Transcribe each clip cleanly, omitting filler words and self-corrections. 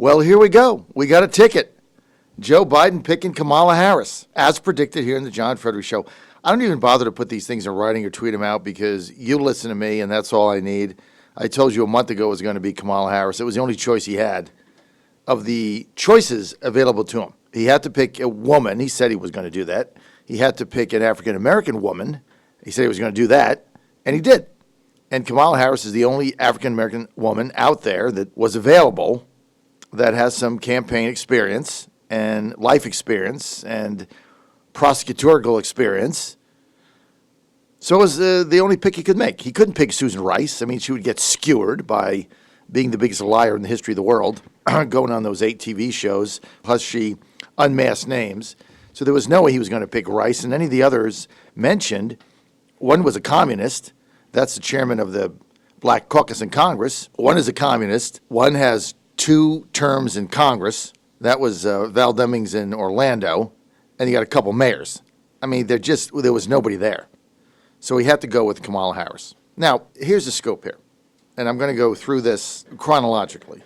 Well, here we go. We got a ticket. Joe Biden picking Kamala Harris, as predicted here in the John Fredericks Show. I don't even bother to put these things in writing or tweet them out because you listen to me, and that's all I need. I told you a month ago it was going to be Kamala Harris. It was the only choice he had of the choices available to him. He had to pick a woman. He said he was going to do that. He had to pick an African-American woman. He said he was going to do that, and he did. And Kamala Harris is the only African-American woman out there that was available that has some campaign experience and life experience and prosecutorial experience. So it was the only pick he could make. He couldn't pick Susan Rice. I mean, she would get skewered by being the biggest liar in the history of the world, going on those 8 TV shows, plus she unmasked names. So there was no way he was going to pick Rice. And any of the others mentioned, one was a communist. That's the chairman of the Black Caucus in Congress. One is a communist. One has 2 terms in Congress. That was Val Demings in Orlando. And you got a couple mayors. I mean, there was nobody there. So he had to go with Kamala Harris. Now, here's the scope here. And I'm going to go through this chronologically.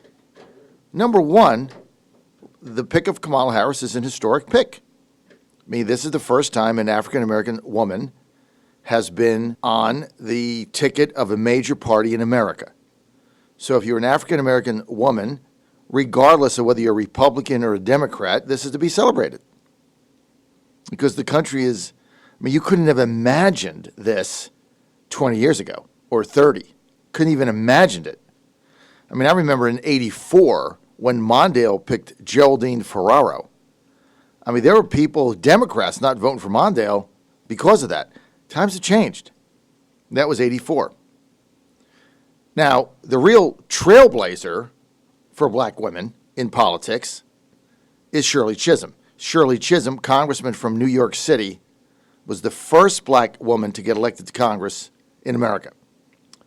Number one, the pick of Kamala Harris is an historic pick. I mean, this is the first time an African-American woman has been on the ticket of a major party in America. So if you're an African-American woman, regardless of whether you're a Republican or a Democrat, this is to be celebrated. Because the country is, I mean, you couldn't have imagined this 20 years ago or 30. Couldn't even imagined it. I mean, I remember in 84 when Mondale picked Geraldine Ferraro. I mean, there were people, Democrats, not voting for Mondale because of that. Times have changed. That was 84. Now, the real trailblazer for black women in politics is Shirley Chisholm. Shirley Chisholm, congressman from New York City, was the first black woman to get elected to Congress in America.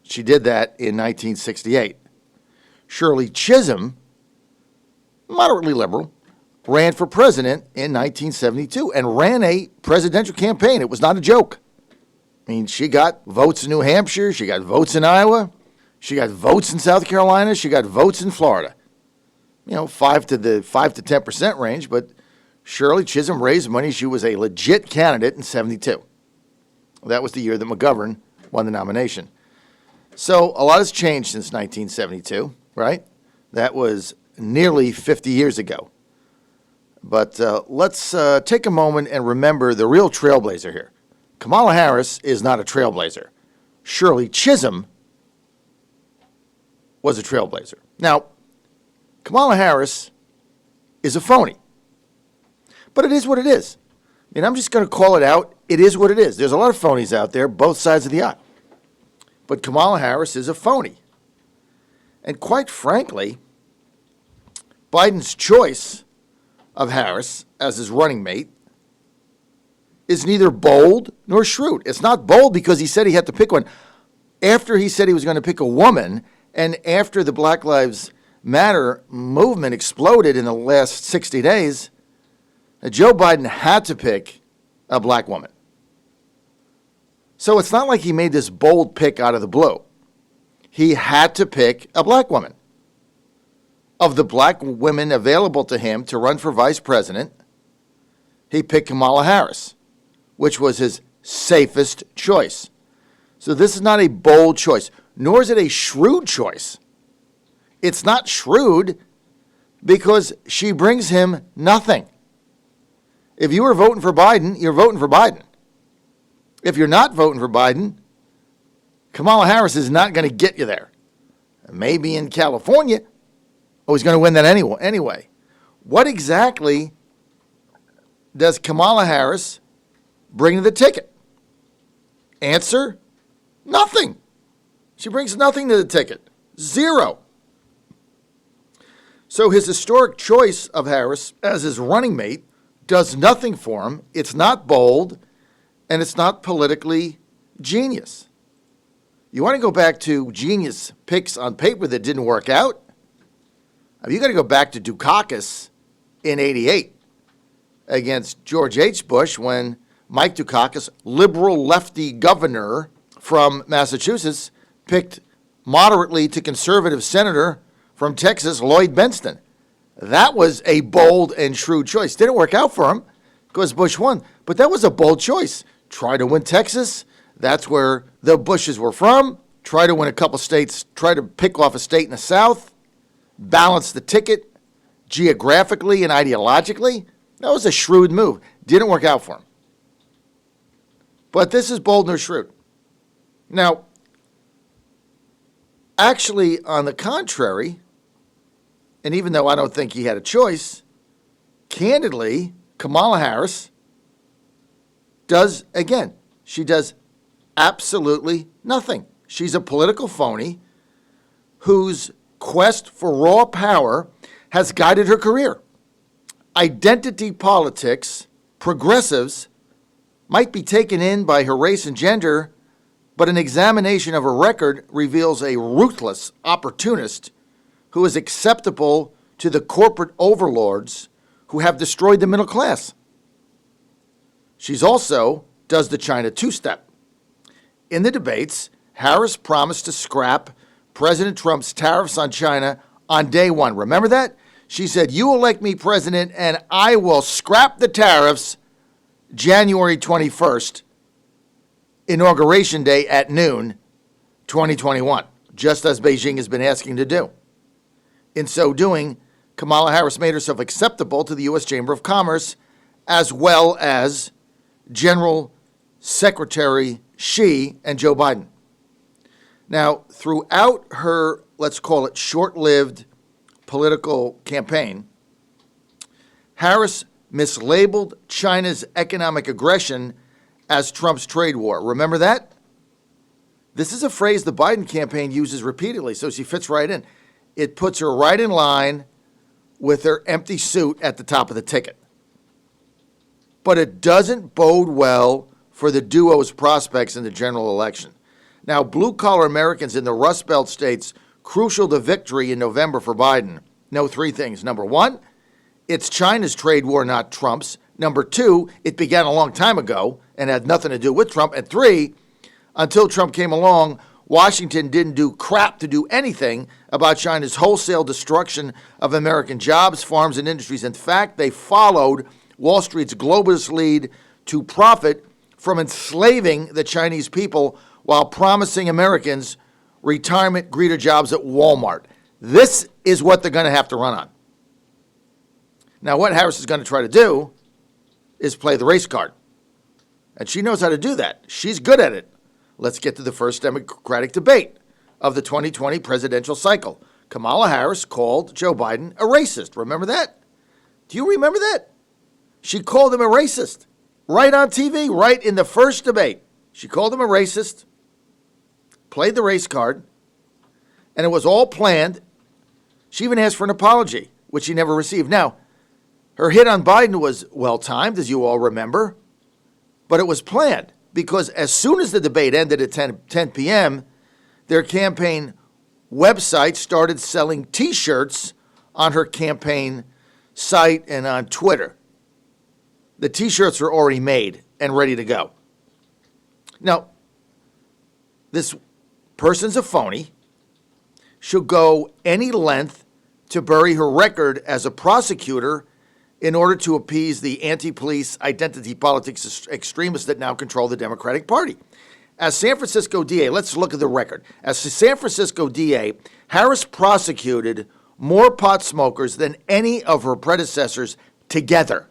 She did that in 1968. Shirley Chisholm, moderately liberal, ran for president in 1972 and ran a presidential campaign. It was not a joke. I mean, she got votes in New Hampshire. She got votes in Iowa. She got votes in South Carolina. She got votes in Florida. You know, 5 to 10% range, but Shirley Chisholm raised money. She was a legit candidate in 72. That was the year that McGovern won the nomination. So a lot has changed since 1972, right? That was nearly 50 years ago. But let's take a moment and remember the real trailblazer here. Kamala Harris is not a trailblazer. Shirley Chisholm was a trailblazer. Now, Kamala Harris is a phony. But it is what it is. I mean, I'm just going to call it out. It is what it is. There's a lot of phonies out there, both sides of the aisle. But Kamala Harris is a phony. And quite frankly, Biden's choice of Harris as his running mate is neither bold nor shrewd. It's not bold because he said he had to pick one. After he said he was going to pick a woman, and after the Black Lives Matter movement exploded in the last 60 days, Joe Biden had to pick a black woman. So it's not like he made this bold pick out of the blue. He had to pick a black woman. Of the black women available to him to run for vice president, he picked Kamala Harris, which was his safest choice. So this is not a bold choice, nor is it a shrewd choice. It's not shrewd because she brings him nothing. If you were voting for Biden, you're voting for Biden. If you're not voting for Biden, Kamala Harris is not going to get you there. Maybe in California, he's going to win that anyway. What exactly does Kamala Harris bring to the ticket? Answer, nothing. She brings nothing to the ticket. Zero. So his historic choice of Harris as his running mate does nothing for him. It's not bold, and it's not politically genius. You want to go back to genius picks on paper that didn't work out? You got to go back to Dukakis in 88 against George H. Bush when Mike Dukakis, liberal lefty governor from Massachusetts, picked moderately to conservative senator from Texas, Lloyd Bentsen. That was a bold and shrewd choice. Didn't work out for him because Bush won, but that was a bold choice. Try to win Texas. That's where the Bushes were from. Try to win a couple states. Try to pick off a state in the South. Balance the ticket geographically and ideologically. That was a shrewd move. Didn't work out for him. But this is bold and shrewd. Now, actually, on the contrary, and even though I don't think he had a choice, candidly, Kamala Harris does, again, she does absolutely nothing. She's a political phony whose quest for raw power has guided her career. Identity politics, progressives, might be taken in by her race and gender, but an examination of her record reveals a ruthless opportunist who is acceptable to the corporate overlords who have destroyed the middle class. She's also does the China two-step. In the debates, Harris promised to scrap President Trump's tariffs on China on day one. Remember that? She said, "You elect me president and I will scrap the tariffs January 21st, Inauguration Day at noon, 2021, just as Beijing has been asking to do." In so doing, Kamala Harris made herself acceptable to the U.S. Chamber of Commerce as well as General Secretary Xi and Joe Biden. Now, throughout her, let's call it short-lived political campaign, Harris mislabeled China's economic aggression as Trump's trade war. Remember that? This is a phrase the Biden campaign uses repeatedly, so she fits right in. It puts her right in line with her empty suit at the top of the ticket. But it doesn't bode well for the duo's prospects in the general election. Now, blue-collar Americans in the Rust Belt states, crucial to victory in November for Biden, know three things. Number one, it's China's trade war, not Trump's. Number two, it began a long time ago and had nothing to do with Trump. And three, until Trump came along, Washington didn't do crap to do anything about China's wholesale destruction of American jobs, farms, and industries. In fact, they followed Wall Street's globalist lead to profit from enslaving the Chinese people while promising Americans retirement greeter jobs at Walmart. This is what they're going to have to run on. Now, what Harris is going to try to do is play the race card. And she knows how to do that. She's good at it. Let's get to the first Democratic debate of the 2020 presidential cycle. Kamala Harris called Joe Biden a racist. Remember that? Do you remember that? She called him a racist right on TV, right in the first debate. She called him a racist, played the race card, and it was all planned. She even asked for an apology, which she never received. Now, her hit on Biden was well-timed, as you all remember, but it was planned because as soon as the debate ended at 10 p.m., their campaign website started selling T-shirts on her campaign site and on Twitter. The T-shirts are already made and ready to go. Now, this person's a phony. She'll go any length to bury her record as a prosecutor in order to appease the anti-police identity politics extremists that now control the Democratic Party. As San Francisco DA, let's look at the record. As the San Francisco DA, Harris prosecuted more pot smokers than any of her predecessors together.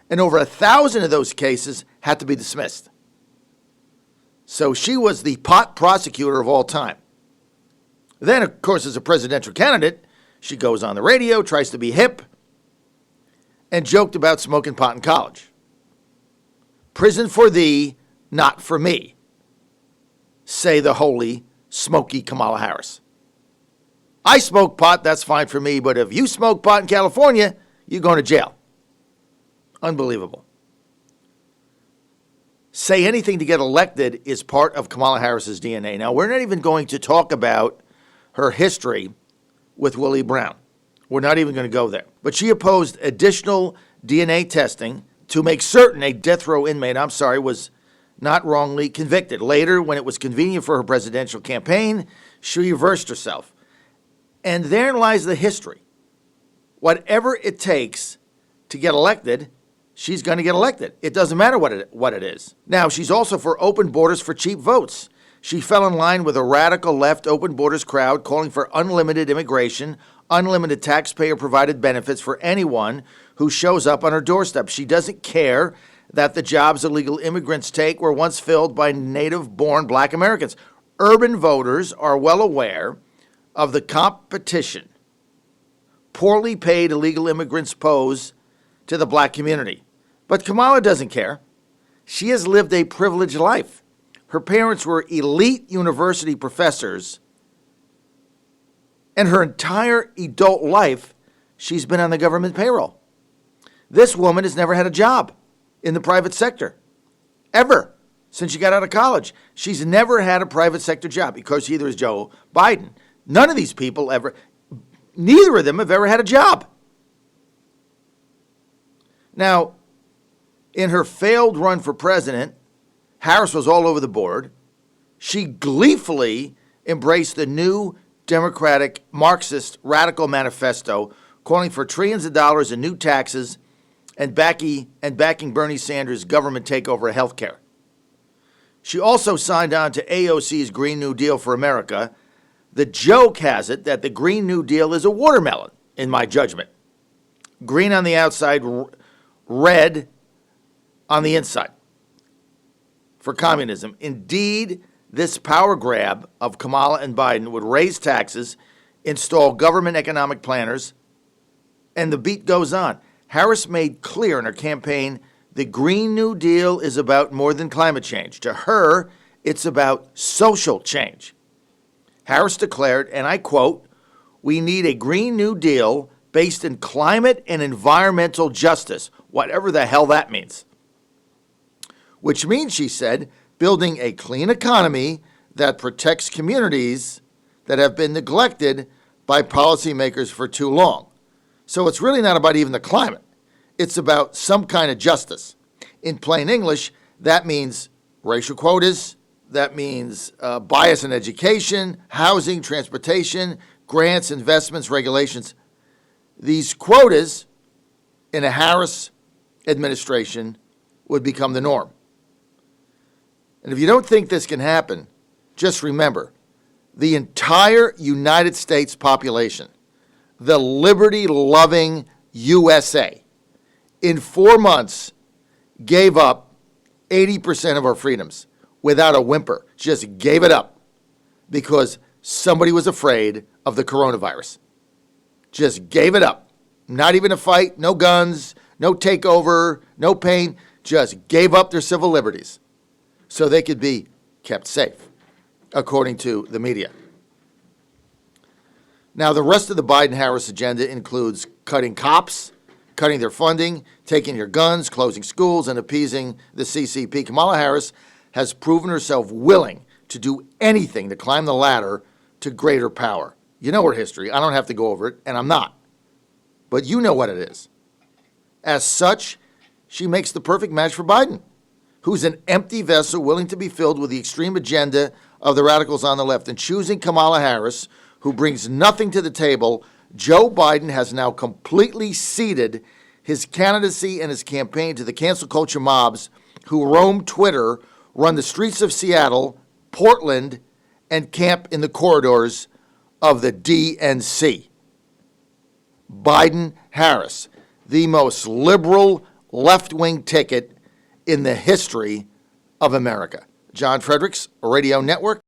And over 1,000 of those cases had to be dismissed. So she was the pot prosecutor of all time. Then, of course, as a presidential candidate, she goes on the radio, tries to be hip, and joked about smoking pot in college. Prison for thee, not for me, say the holy, smoky Kamala Harris. I smoke pot, that's fine for me, but if you smoke pot in California, you're going to jail. Unbelievable. Say anything to get elected is part of Kamala Harris's DNA. Now, we're not even going to talk about her history with Willie Brown. We're not even going to go there. But she opposed additional DNA testing to make certain a death row inmate, was not wrongly convicted. Later, when it was convenient for her presidential campaign, she reversed herself. And therein lies the history. Whatever it takes to get elected, she's going to get elected. It doesn't matter what it is. Now, she's also for open borders for cheap votes. She fell in line with a radical left open borders crowd calling for unlimited immigration, unlimited taxpayer-provided benefits for anyone who shows up on her doorstep. She doesn't care that the jobs illegal immigrants take were once filled by native-born black Americans. Urban voters are well aware of the competition poorly paid illegal immigrants pose to the black community. But Kamala doesn't care. She has lived a privileged life. Her parents were elite university professors, and her entire adult life, she's been on the government payroll. This woman has never had a job in the private sector, ever, since she got out of college. She's never had a private sector job because either is Joe Biden. None of these people ever, neither of them have ever had a job. Now, in her failed run for president, Harris was all over the board. She gleefully embraced the new Democratic Marxist radical manifesto calling for trillions of dollars in new taxes and backing Bernie Sanders' government takeover of health care. She also signed on to AOC's Green New Deal for America. The joke has it that the Green New Deal is a watermelon, in my judgment. Green on the outside, red on the inside for communism. Indeed, this power grab of Kamala and Biden would raise taxes, install government economic planners, and the beat goes on. Harris made clear in her campaign the Green New Deal is about more than climate change. To her, it's about social change. Harris declared, and I quote, "We need a Green New Deal based in climate and environmental justice," whatever the hell that means. Which means, she said, building a clean economy that protects communities that have been neglected by policymakers for too long. So it's really not about even the climate. It's about some kind of justice. In plain English, that means racial quotas, that means bias in education, housing, transportation, grants, investments, regulations. These quotas in a Harris administration would become the norm. And if you don't think this can happen, just remember, the entire United States population, the liberty-loving USA, in 4 months gave up 80% of our freedoms without a whimper, just gave it up because somebody was afraid of the coronavirus. Just gave it up. Not even a fight, no guns, no takeover, no pain, just gave up their civil liberties so they could be kept safe, according to the media. Now, the rest of the Biden-Harris agenda includes cutting cops, cutting their funding, taking your guns, closing schools, and appeasing the CCP. Kamala Harris has proven herself willing to do anything to climb the ladder to greater power. You know her history. I don't have to go over it, and I'm not. But you know what it is. As such, she makes the perfect match for Biden, who's an empty vessel willing to be filled with the extreme agenda of the radicals on the left. And choosing Kamala Harris, who brings nothing to the table, Joe Biden has now completely ceded his candidacy and his campaign to the cancel culture mobs who roam Twitter, run the streets of Seattle, Portland, and camp in the corridors of the DNC. Biden-Harris, the most liberal left-wing ticket in the history of America. John Fredericks Radio Network.